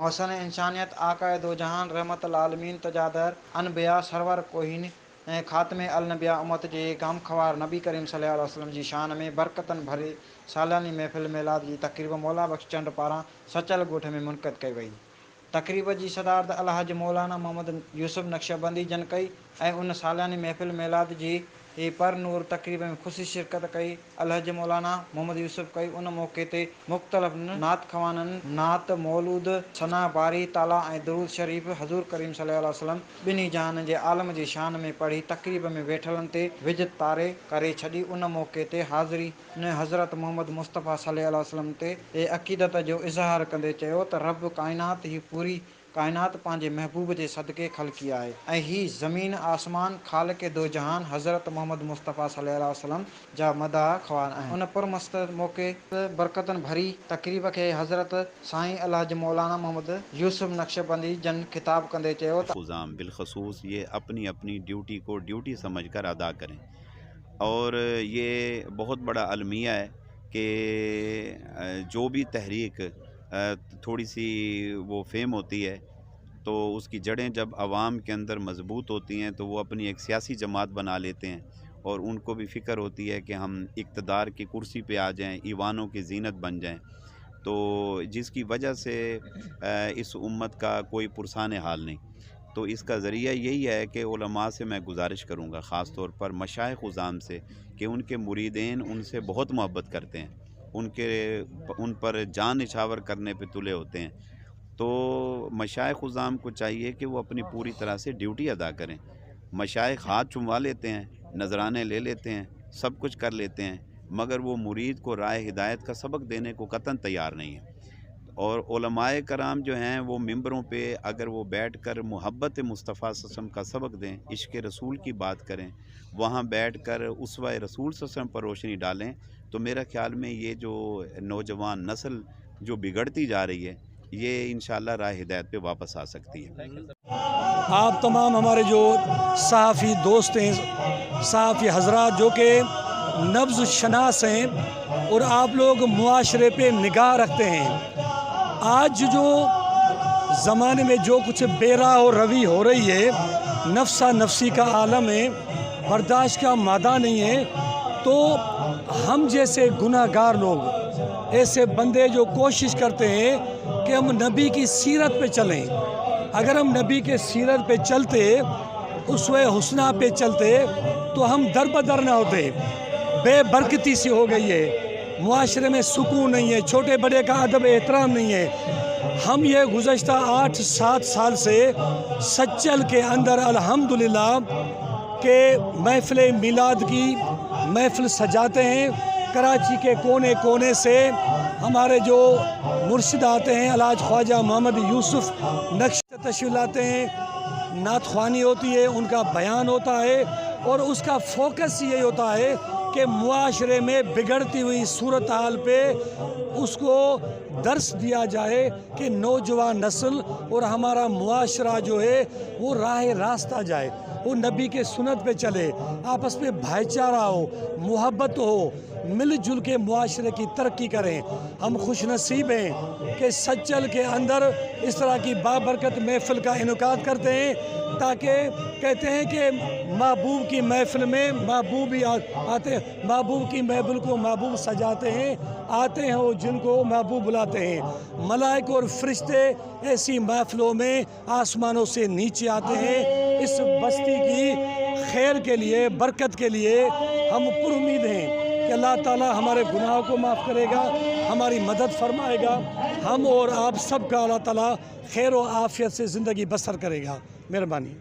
मौसन इंसानियत आकाए दो जहान रहमत आलमीन तजादर अनबिया सरवर कोहिन ख़ात्मे अल नबिया उम्मत जे गम ख़वार नबी करीम सल्लल्लाहु अलैहि वसल्लम जी शान में बरकतन भरे सालानी महफ़िल मिलाद जी तक़रीब मौला बख्श चंद पारां सचल ॻोठ में मुनक़द कई वई। तक़रीब जी सदारत अलहाज मौलाना मोहम्मद यूसुफ नक्शबंदी जन कई ऐं उन सालानी महफ़िल मिलाद जी पर नूर तक़रीब में ख़ुशी शिरकत कई अलहज मौलाना मोहम्मद यूसुफ कई। उन मौक़े ते मुख़्तलिफ़ नात ख़वाननि नात मौलूद सना बारी ताला ऐं दरूद शरीफ़ हज़ूर करीम सल्लल्लाहु अलैहि वसल्लम ॿिन्ही जहान जे आलम जी शान में पढ़ी तक़रीब में वेठलनि ते विझ तारे करे छॾी। उन मौक़े ते हाज़री ने हज़रत मोहम्मद मुस्तफ़ा सल्लल्लाहु अलैहि वसल्लम ते अक़ीदत जो इज़हार कंदे चयो त रब काइनात ही पूरी काइनात पंहिंजे महबूब जे सदक़े ख़लक़ी आहे ऐं ही ज़मीन आसमान ख़ालिक़े दो जहान हज़रत मोहम्मद मुस्तफ़ा सल्लल्लाहु अलैहि वसल्लम जा मदाह ख़वान आहिनि। उन पुरमस्त मौक़े बरकतन भरी तक़रीब खे हज़रत साईं अलहाज मौलाना मोहम्मद यूसुफ नक्शबंदी जन ख़िताब कंदे चयो त ख़ुज़ाम बिलखसूस ये अपनी अपनी ड्यूटी को ड्यूटी समझकर अदा करें और ये बहुत बड़ा अलमिया है कि जो भी तहरीक थोड़ी सी वो फेम होती है तो उसकी जड़ें जब आवाम के अंदर मजबूत होती हैं तो वो अपनी एक सियासी जमात बना लेते हैं और उनको भी फ़िक्र होती है कि हम इक़्तदार की कुर्सी पे आ जाएं, ईवानों की जीनत बन जाएं। तो जिसकी वजह से इस उम्मत का कोई पुरसान हाल नहीं। तो इसका ज़रिया यही है कि उलमा से मैं गुजारिश करूँगा ख़ास तौर पर मशाइख़ उज़ाम से कि उनके मुरीदीन उनसे बहुत मोहब्बत करते हैं, उन पर जान निछावर करने पे तुले होते हैं। तो मशाइख़ उज़ाम को चाहिए कि वो अपनी पूरी तरह से ड्यूटी अदा करें। मशाइख़ हाथ चुमवा लेते हैं, नजराने ले लेते हैं, सब कुछ कर लेते हैं, मगर वो मुरीद को राह हिदायत का सबक देने को कतन तैयार नहीं है। और उलमाए कराम जो हैं वो मिंबरों पे अगर वो बैठकर मोहब्बत मुस्तफ़ा सल्लल्लाहु अलैहि वसल्लम का सबक दें, इश्क़ रसूल की बात करें, वहाँ बैठकर उसवा रसूल सल्लल्लाहु अलैहि वसल्लम पर रोशनी डालें, तो मेरा ख़्याल में ये जो नौजवान नस्ल जो बिगड़ती जा रही है ये इंशाअल्लाह राह हिदायत पे वापस आ सकती है। आप तमाम हमारे जो सहाफ़ी दोस्त हैं, सहाफ़ी हज़रात जो कि नब्ज़ शनास हैं और आप लोग मुआशरे पे निगाह रखते हैं, आज जो ज़माने में जो कुछ बेरा और रवी हो रही है, नफ्सा नफसी का आलम है, बर्दाश्त का मादा नहीं है, तो हम जैसे गुनाहगार लोग, ऐसे बंदे जो कोशिश करते हैं कि हम नबी की सीरत पे चलें, अगर हम नबी के सीरत पे चलते, उसवे हुस्ना पे चलते, तो हम दर बदर ना होते। बेबरकती सी हो गई है, मुआशरे में सुकून नहीं है, छोटे बड़े का अदब एहतराम नहीं है। हम ये गुज़श्ता 8-7 साल से सच्चल के अंदर अल्हम्दुलिल्लाह के महफ़िल मिलाद की महफ़िल सजाते हैं। कराची के कोने कोने से हमारे जो मुर्शिद आते हैं, अलहाज ख्वाजा मोहम्मद यूसुफ नक्श तशरीफ़ लाते हैं, नात ख़्वानी होती है, उनका बयान होता है और उसका फोकस यही होता है कि मुआशरे में बिगड़ती हुई सूरत हाल पे उसको दर्स दिया जाए कि नौजवान नस्ल और हमारा मुआशरा जो है वो राह रास्ता जाए, वो नबी के सुन्नत पे चले, आपस में भाईचारा हो, मोहब्बत हो, मिलजुल के मुआशरे की तरक्की करें। हम खुश नसीब हैं कि सच्चल के अंदर इस तरह की बाबरकत महफ़िल का इनकाद करते हैं, ताकि कहते हैं कि महबूब की महफ़िल में महबूब ही आते हैं, महबूब की महफिल को महबूब सजाते हैं, आते हैं वो जिनको महबूब बुलाते हैं। मलाइक और फरिश्ते ऐसी महफ़िलों में आसमानों से नीचे आते हैं। इस बस्ती की खैर के लिए, बरकत के लिए हम पुरुमीद हैं कि अल्लाह ताला हमारे गुनाहों को माफ़ करेगा, हमारी मदद फरमाएगा, हम और आप सब का अल्लाह ताला खैर और आफ़ियत से ज़िंदगी बसर करेगा। मेहरबानी।